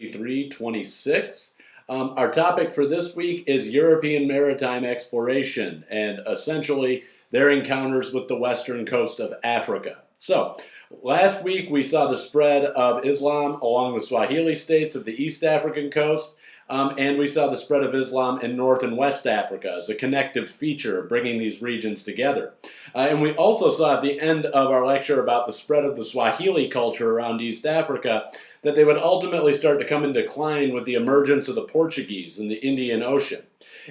HIST3326. Our topic for this week is European maritime exploration and essentially their encounters with the western coast of Africa. So, last week we saw the spread of Islam along the Swahili states of the East African coast, and we saw the spread of Islam in North and West Africa as a connective feature bringing these regions together. And we also saw at the end of our lecture about the spread of the Swahili culture around East Africa that they would ultimately start to come in decline with the emergence of the Portuguese in the Indian Ocean.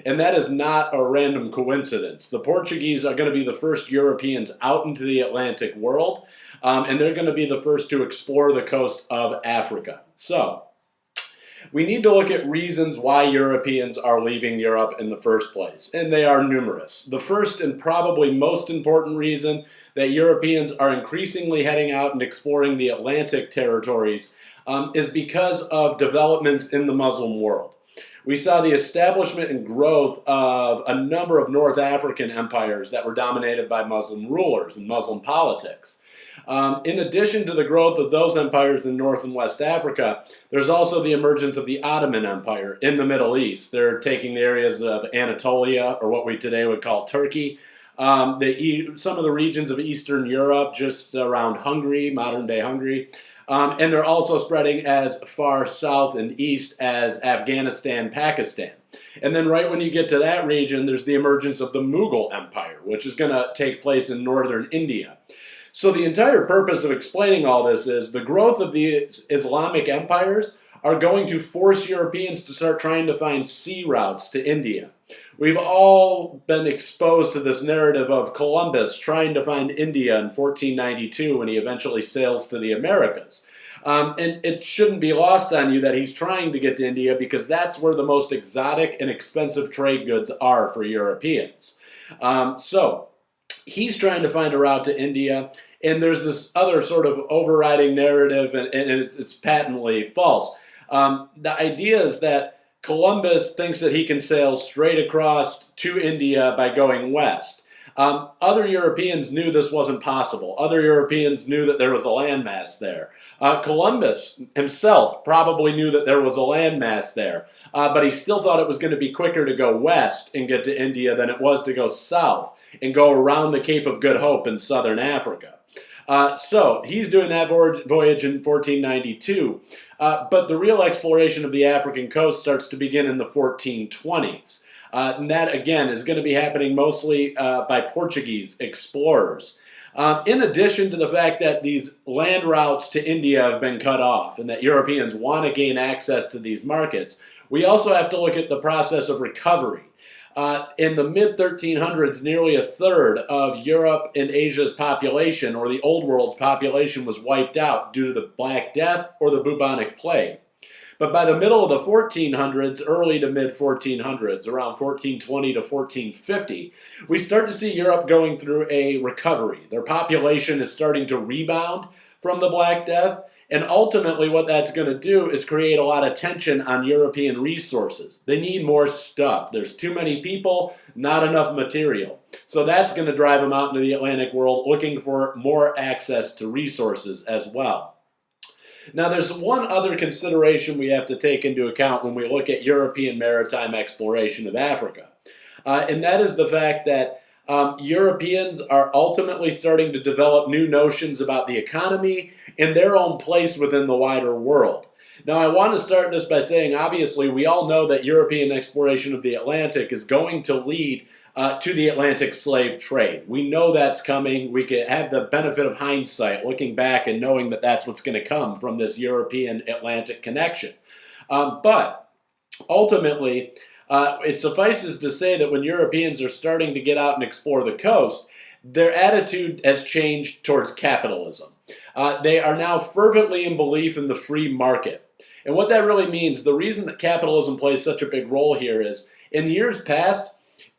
And that is not a random coincidence. The Portuguese are going to be the first Europeans out into the Atlantic world, and they're going to be the first to explore the coast of Africa. So, we need to look at reasons why Europeans are leaving Europe in the first place, and they are numerous. The first and probably most important reason that Europeans are increasingly heading out and exploring the Atlantic territories is because of developments in the Muslim world. We saw the establishment and growth of a number of North African empires that were dominated by Muslim rulers and Muslim politics. In addition to the growth of those empires in North and West Africa, there's also the emergence of the Ottoman Empire in the Middle East. They're taking the areas of Anatolia, or what we today would call Turkey, some of the regions of Eastern Europe, just around Hungary, modern-day Hungary, and they're also spreading as far south and east as Afghanistan, Pakistan. And then right when you get to that region, there's the emergence of the Mughal Empire, which is going to take place in northern India. So the entire purpose of explaining all this is the growth of the Islamic empires are going to force Europeans to start trying to find sea routes to India. We've all been exposed to this narrative of Columbus trying to find India in 1492 when he eventually sails to the Americas. And it shouldn't be lost on you that he's trying to get to India because that's where the most exotic and expensive trade goods are for Europeans. So he's trying to find a route to India, and there's this other sort of overriding narrative, and it's patently false. The idea is that Columbus thinks that he can sail straight across to India by going west. Other Europeans knew this wasn't possible. Other Europeans knew that there was a landmass there. Columbus himself probably knew that there was a landmass there, but he still thought it was going to be quicker to go west and get to India than it was to go south and go around the Cape of Good Hope in southern Africa. So he's doing that voyage in 1492, but the real exploration of the African coast starts to begin in the 1420s. And that, again, is going to be happening mostly by Portuguese explorers. In addition to the fact that these land routes to India have been cut off and that Europeans want to gain access to these markets, we also have to look at the process of recovery. In the mid-1300s, nearly a third of Europe and Asia's population, or the Old World's population, was wiped out due to the Black Death or the bubonic plague. But by the middle of the 1400s, early to mid-1400s, around 1420 to 1450, we start to see Europe going through a recovery. Their population is starting to rebound from the Black Death, and ultimately what that's going to do is create a lot of tension on European resources. They need more stuff. There's too many people, not enough material. So that's going to drive them out into the Atlantic world looking for more access to resources as well. Now, there's one other consideration we have to take into account when we look at European maritime exploration of Africa, and that is the fact that Europeans are ultimately starting to develop new notions about the economy and their own place within the wider world. Now, I want to start this by saying, obviously, we all know that European exploration of the Atlantic is going to lead to the Atlantic slave trade. We know that's coming. We can have the benefit of hindsight, looking back and knowing that that's what's going to come from this European Atlantic connection. But ultimately, it suffices to say that when Europeans are starting to get out and explore the coast, their attitude has changed towards capitalism. They are now fervently in belief in the free market. And what that really means, the reason that capitalism plays such a big role here is, in years past,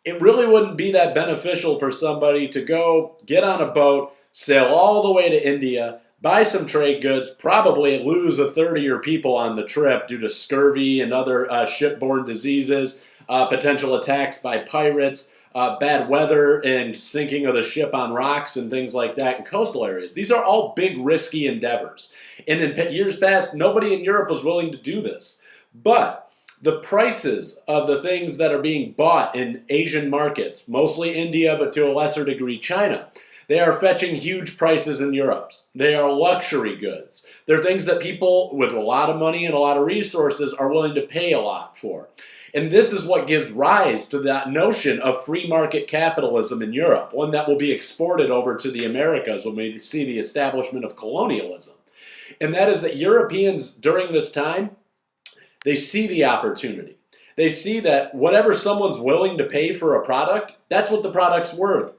it really wouldn't be that beneficial for somebody to go get on a boat, sail all the way to India, buy some trade goods, probably lose a third of your people on the trip due to scurvy and other shipborne diseases, potential attacks by pirates, bad weather and sinking of the ship on rocks and things like that in coastal areas. These are all big, risky endeavors. And in years past, nobody in Europe was willing to do this. But the prices of the things that are being bought in Asian markets, mostly India, but to a lesser degree China, they are fetching huge prices in Europe. They are luxury goods. They're things that people with a lot of money and a lot of resources are willing to pay a lot for. And this is what gives rise to that notion of free market capitalism in Europe, one that will be exported over to the Americas when we see the establishment of colonialism. And that is that Europeans during this time, they see the opportunity. They see that whatever someone's willing to pay for a product, that's what the product's worth.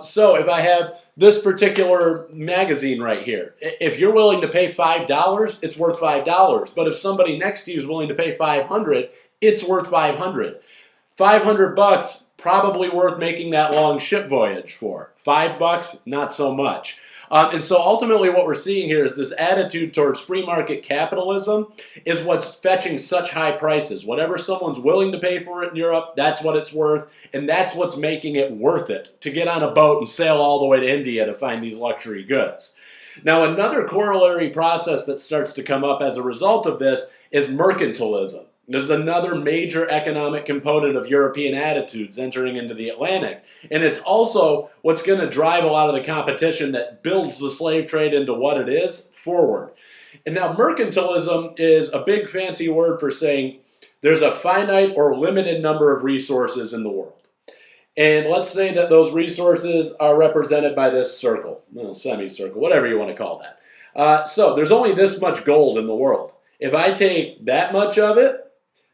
So if I have this particular magazine right here, if you're willing to pay $5, it's worth $5. But if somebody next to you is willing to pay $500, it's worth $500. $500, probably worth making that long ship voyage for. $5, not so much. And so ultimately what we're seeing here is this attitude towards free market capitalism is what's fetching such high prices. Whatever someone's willing to pay for it in Europe, that's what it's worth, and that's what's making it worth it to get on a boat and sail all the way to India to find these luxury goods. Now, another corollary process that starts to come up as a result of this is mercantilism. This is another major economic component of European attitudes entering into the Atlantic. And it's also what's going to drive a lot of the competition that builds the slave trade into what it is forward. And now mercantilism is a big fancy word for saying there's a finite or limited number of resources in the world. And let's say that those resources are represented by this circle, well, semicircle, whatever you want to call that. So there's only this much gold in the world. If I take that much of it,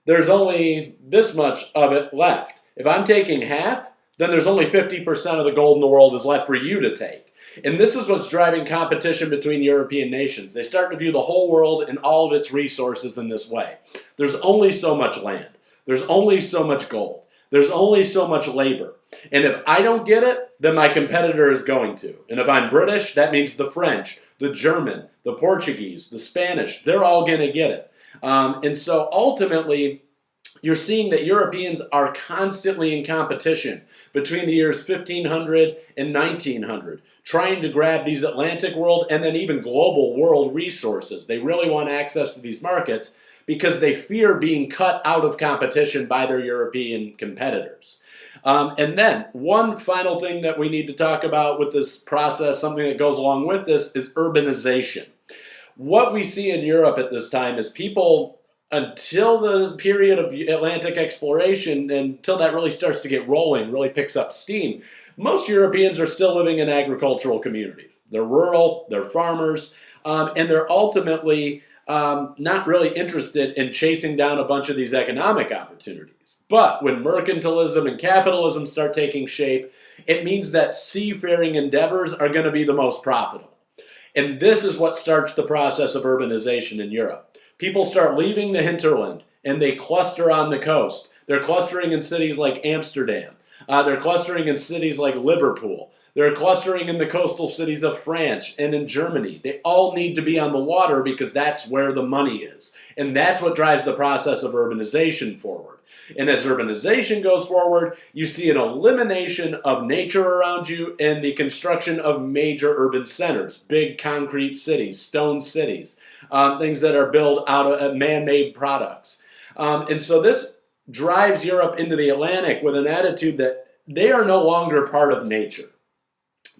there's only this much of it left. If I'm taking half, then there's only 50% of the gold in the world is left for you to take. And this is what's driving competition between European nations. They start to view the whole world and all of its resources in this way. There's only so much land. There's only so much gold. There's only so much labor. And if I don't get it, then my competitor is going to. And if I'm British, that means the French, the German, the Portuguese, the Spanish, they're all going to get it. And so ultimately, you're seeing that Europeans are constantly in competition between the years 1500 and 1900, trying to grab these Atlantic world and then even global world resources. They really want access to these markets because they fear being cut out of competition by their European competitors. And then one final thing that we need to talk about with this process, something that goes along with this, is urbanization. What we see in Europe at this time is people, until the period of Atlantic exploration, until that really starts to get rolling, really picks up steam, most Europeans are still living in agricultural communities. They're rural, they're farmers, and they're ultimately not really interested in chasing down a bunch of these economic opportunities. But when mercantilism and capitalism start taking shape, it means that seafaring endeavors are going to be the most profitable. And this is what starts the process of urbanization in Europe. People start leaving the hinterland and they cluster on the coast. They're clustering in cities like Amsterdam. They're clustering in cities like Liverpool. They're clustering in the coastal cities of France and in Germany. They all need to be on the water because that's where the money is. And that's what drives the process of urbanization forward. And as urbanization goes forward, you see an elimination of nature around you and the construction of major urban centers, big concrete cities, stone cities, things that are built out of man-made products. And so this drives Europe into the Atlantic with an attitude that they are no longer part of nature.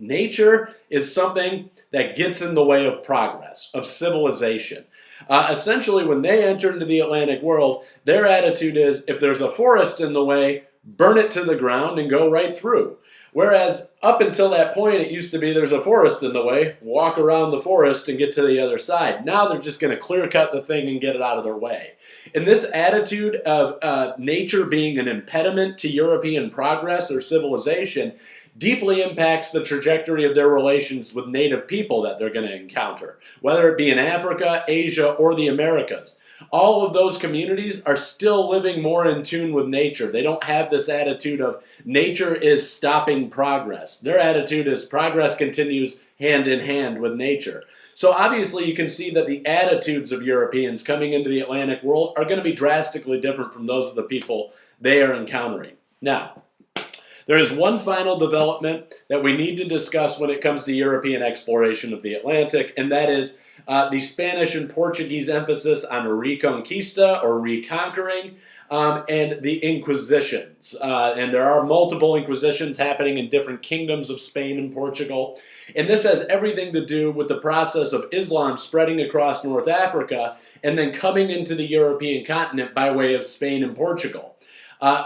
Nature is something that gets in the way of progress, of civilization. Essentially, when they enter into the Atlantic world, their attitude is, if there's a forest in the way, burn it to the ground and go right through. Whereas up until that point, it used to be there's a forest in the way, walk around the forest and get to the other side. Now they're just going to clear cut the thing and get it out of their way. And this attitude of nature being an impediment to European progress or civilization deeply impacts the trajectory of their relations with native people that they're going to encounter, whether it be in Africa, Asia, or the Americas. all of those communities are still living more in tune with nature. They don't have this attitude of nature is stopping progress. Their attitude is progress continues hand in hand with nature. So obviously you can see that the attitudes of Europeans coming into the Atlantic world are going to be drastically different from those of the people they are encountering. Now, there is one final development that we need to discuss when it comes to European exploration of the Atlantic, and that is the Spanish and Portuguese emphasis on reconquista or reconquering, and the Inquisitions. And there are multiple Inquisitions happening in different kingdoms of Spain and Portugal. And this has everything to do with the process of Islam spreading across North Africa and then coming into the European continent by way of Spain and Portugal.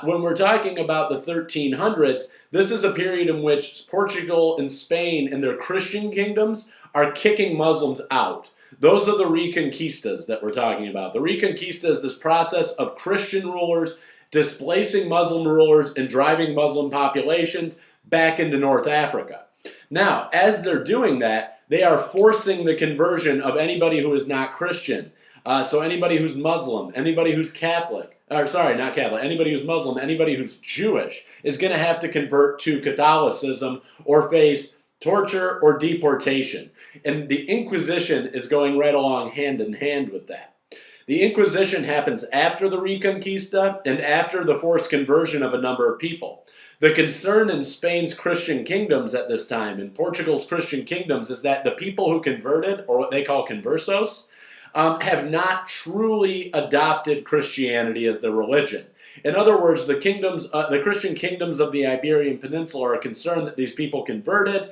When we're talking about the 1300s, this is a period in which Portugal and Spain and their Christian kingdoms are kicking Muslims out. Those are the Reconquistas that we're talking about. The Reconquista is this process of Christian rulers displacing Muslim rulers and driving Muslim populations back into North Africa. Now, as they're doing that, they are forcing the conversion of anybody who is not Christian. So anybody who's Muslim, anybody who's Catholic, or sorry, not Catholic, anybody who's Muslim, anybody who's Jewish is going to have to convert to Catholicism or face torture or deportation. And the Inquisition is going right along hand in hand with that. The Inquisition happens after the Reconquista and after the forced conversion of a number of people. The concern in Spain's Christian kingdoms at this time, in Portugal's Christian kingdoms, is that the people who converted, or what they call conversos, have not truly adopted Christianity as their religion. In other words, the Christian kingdoms of the Iberian Peninsula are concerned that these people converted,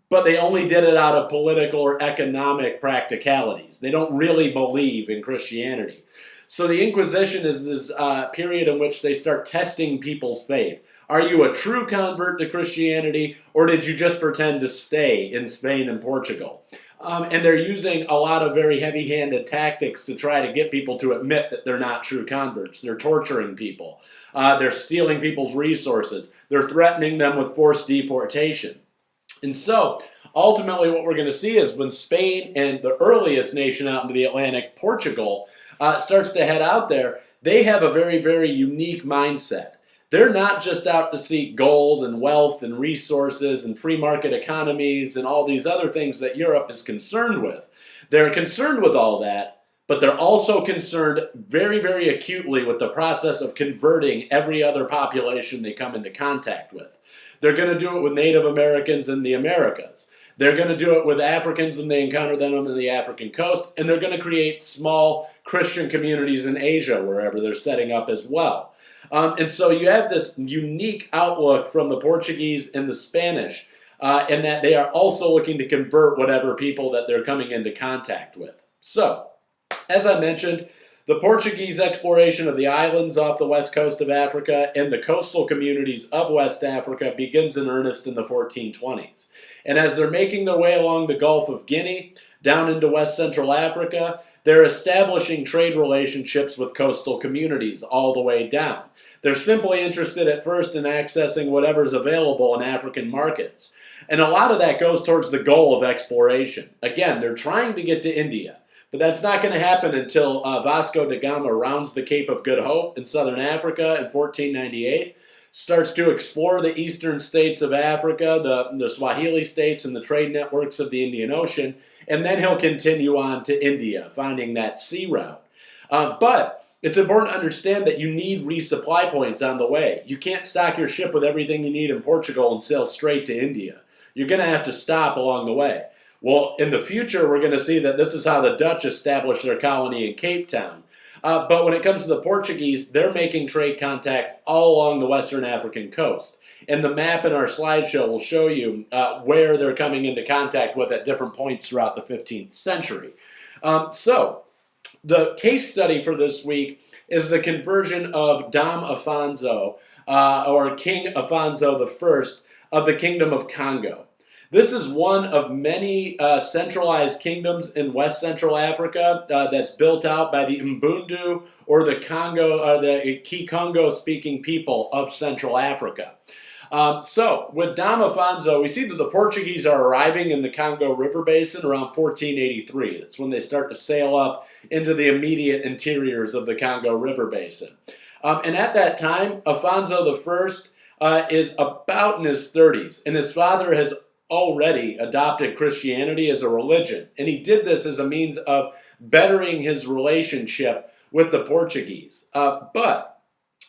but they only did it out of political or economic practicalities. They don't really believe in Christianity. So the Inquisition is this period in which they start testing people's faith. Are you a true convert to Christianity, or did you just pretend to stay in Spain and Portugal? And they're using a lot of very heavy-handed tactics to try to get people to admit that they're not true converts. They're torturing people. They're stealing people's resources. They're threatening them with forced deportation. And so, ultimately what we're going to see is when Spain and the earliest nation out into the Atlantic, Portugal, starts to head out there, they have a very, very unique mindset. They're not just out to seek gold and wealth and resources and free market economies and all these other things that Europe is concerned with. They're concerned with all that, but they're also concerned very, very acutely with the process of converting every other population they come into contact with. They're going to do it with Native Americans in the Americas. They're going to do it with Africans when they encounter them on the African coast, and they're going to create small Christian communities in Asia wherever they're setting up as well. And so you have this unique outlook from the Portuguese and the Spanish, in that they are also looking to convert whatever people that they're coming into contact with. So, as I mentioned, the Portuguese exploration of the islands off the west coast of Africa and the coastal communities of West Africa begins in earnest in the 1420s. And as they're making their way along the Gulf of Guinea, down into West Central Africa, they're establishing trade relationships with coastal communities all the way down. They're simply interested at first in accessing whatever's available in African markets. And a lot of that goes towards the goal of exploration. Again, they're trying to get to India. But that's not going to happen until Vasco da Gama rounds the Cape of Good Hope in southern Africa in 1498, starts to explore the eastern states of Africa, the Swahili states and the trade networks of the Indian Ocean, and then he'll continue on to India, finding that sea route. But it's important to understand that you need resupply points on the way. You can't stock your ship with everything you need in Portugal and sail straight to India. You're going to have to stop along the way. Well, in the future, we're going to see that this is how the Dutch established their colony in Cape Town. But when it comes to the Portuguese, they're making trade contacts all along the western African coast. And the map in our slideshow will show you where they're coming into contact with at different points throughout the 15th century. So, the case study for this week is the conversion of Dom Afonso, or King Afonso I of the Kingdom of Congo. This is one of many centralized kingdoms in West Central Africa that's built out by the Mbundu or the Kikongo-speaking people of Central Africa. So with Dom Afonso, we see that the Portuguese are arriving in the Congo River Basin around 1483. That's when they start to sail up into the immediate interiors of the Congo River Basin. And at that time, Afonso I is about in his 30s, and his father has already adopted Christianity as a religion. And he did this as a means of bettering his relationship with the Portuguese. But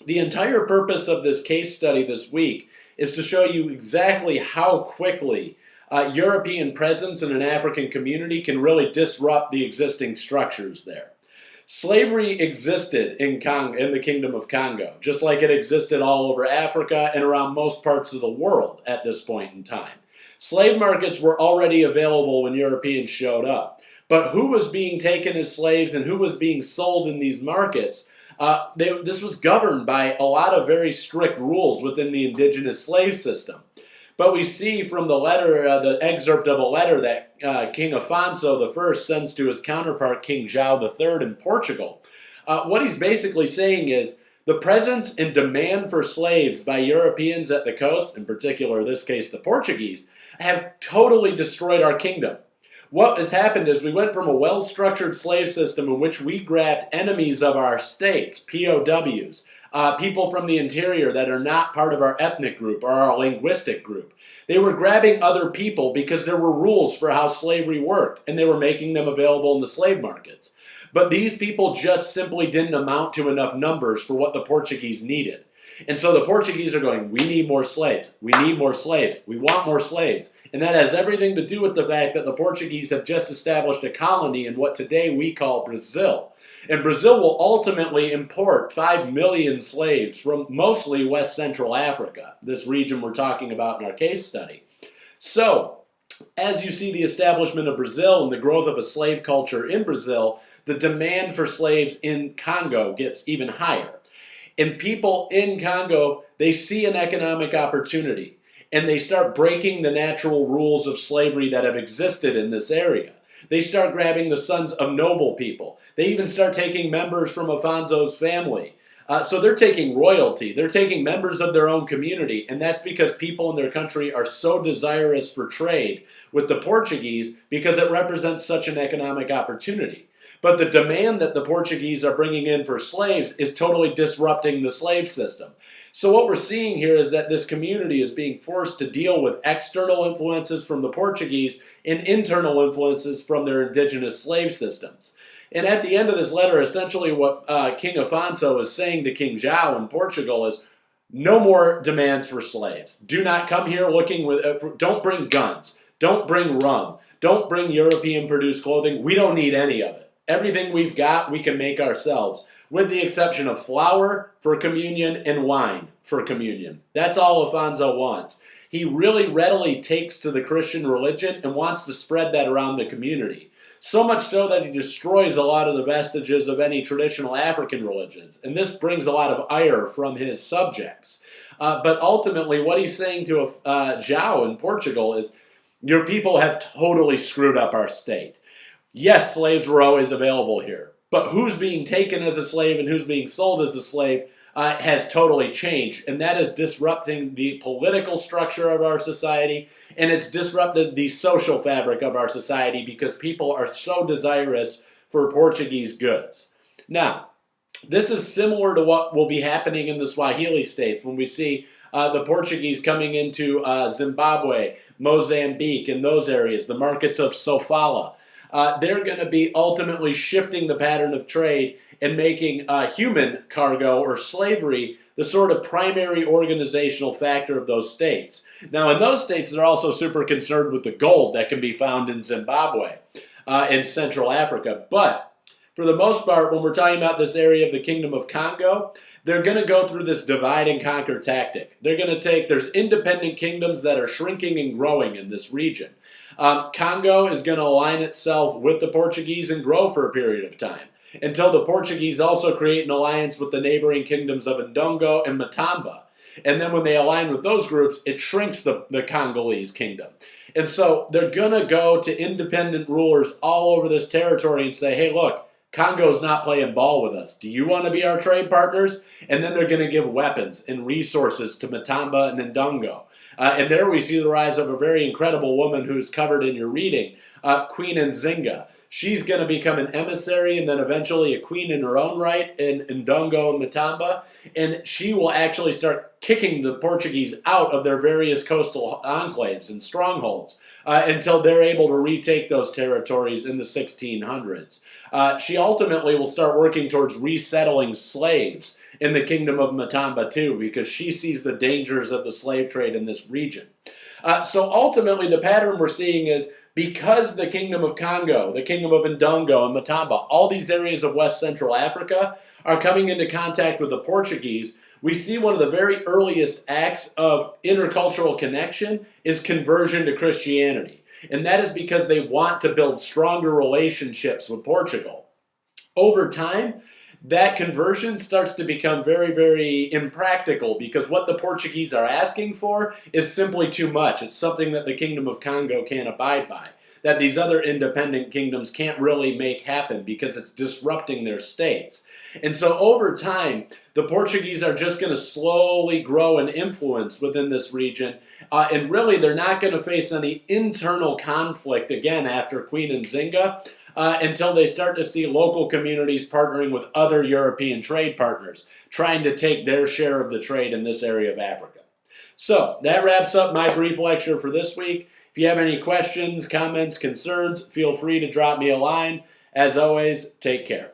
the entire purpose of this case study this week is to show you exactly how quickly European presence in an African community can really disrupt the existing structures there. Slavery existed in the Kingdom of Congo, just like it existed all over Africa and around most parts of the world at this point in time. Slave markets were already available when Europeans showed up. But who was being taken as slaves and who was being sold in these markets, this was governed by a lot of very strict rules within the indigenous slave system. But we see from the letter, the excerpt of a letter that King Afonso I sends to his counterpart, King João III in Portugal. What he's basically saying is the presence and demand for slaves by Europeans at the coast, in particular in this case the Portuguese, have totally destroyed our kingdom. What has happened is we went from a well-structured slave system in which we grabbed enemies of our states, POWs, people from the interior that are not part of our ethnic group or our linguistic group. They were grabbing other people because there were rules for how slavery worked, and they were making them available in the slave markets. But these people just simply didn't amount to enough numbers for what the Portuguese needed. And so the Portuguese are going, we need more slaves, we need more slaves, we want more slaves. And that has everything to do with the fact that the Portuguese have just established a colony in what today we call Brazil. And Brazil will ultimately import 5 million slaves from mostly West Central Africa, this region we're talking about in our case study. So, as you see the establishment of Brazil and the growth of a slave culture in Brazil, the demand for slaves in Congo gets even higher. And people in Congo, they see an economic opportunity, and they start breaking the natural rules of slavery that have existed in this area. They start grabbing the sons of noble people. They even start taking members from Afonso's family. So they're taking royalty. They're taking members of their own community, and that's because people in their country are so desirous for trade with the Portuguese because it represents such an economic opportunity. But the demand that the Portuguese are bringing in for slaves is totally disrupting the slave system. So what we're seeing here is that this community is being forced to deal with external influences from the Portuguese and internal influences from their indigenous slave systems. And at the end of this letter, essentially what King Afonso is saying to King João in Portugal is, no more demands for slaves. Do not come here looking with, don't bring guns. Don't bring rum. Don't bring European-produced clothing. We don't need any of it. Everything we've got, we can make ourselves, with the exception of flour for communion and wine for communion. That's all Afonso wants. He really readily takes to the Christian religion and wants to spread that around the community. So much so that he destroys a lot of the vestiges of any traditional African religions. And this brings a lot of ire from his subjects. But ultimately, what he's saying to João in Portugal is, your people have totally screwed up our state. Yes, slaves were always available here, but who's being taken as a slave and who's being sold as a slave has totally changed, and that is disrupting the political structure of our society, and it's disrupted the social fabric of our society because people are so desirous for Portuguese goods. Now, this is similar to what will be happening in the Swahili states when we see the Portuguese coming into Zimbabwe, Mozambique, and those areas, the markets of Sofala. They're going to be ultimately shifting the pattern of trade and making human cargo or slavery the sort of primary organizational factor of those states. Now, in those states, they're also super concerned with the gold that can be found in Zimbabwe and Central Africa. But for the most part, when we're talking about this area of the Kingdom of Congo, they're going to go through this divide and conquer tactic. They're going to there's independent kingdoms that are shrinking and growing in this region. Congo is going to align itself with the Portuguese and grow for a period of time, until the Portuguese also create an alliance with the neighboring kingdoms of Ndongo and Matamba. And then when they align with those groups, it shrinks the Congolese kingdom. And so they're going to go to independent rulers all over this territory and say, hey, look, Congo's not playing ball with us. Do you want to be our trade partners? And then they're going to give weapons and resources to Matamba and Ndongo. And there we see the rise of a very incredible woman who's covered in your reading, Queen Nzinga. She's going to become an emissary and then eventually a queen in her own right in Ndongo and Matamba. And she will actually start kicking the Portuguese out of their various coastal enclaves and strongholds until they're able to retake those territories in the 1600s. She ultimately will start working towards resettling slaves in the kingdom of Matamba too, because she sees the dangers of the slave trade in this region. So ultimately the pattern we're seeing is because the kingdom of Congo, the kingdom of Ndongo and Matamba, all these areas of West Central Africa are coming into contact with the Portuguese, we see one of the very earliest acts of intercultural connection is conversion to Christianity. And that is because they want to build stronger relationships with Portugal. Over time, that conversion starts to become very, very impractical because what the Portuguese are asking for is simply too much. It's something that the Kingdom of Congo can't abide by, that these other independent kingdoms can't really make happen because it's disrupting their states. And so over time, the Portuguese are just going to slowly grow in influence within this region, and really they're not going to face any internal conflict again after Queen Nzinga, until they start to see local communities partnering with other European trade partners, trying to take their share of the trade in this area of Africa. So that wraps up my brief lecture for this week. If you have any questions, comments, concerns, feel free to drop me a line. As always, take care.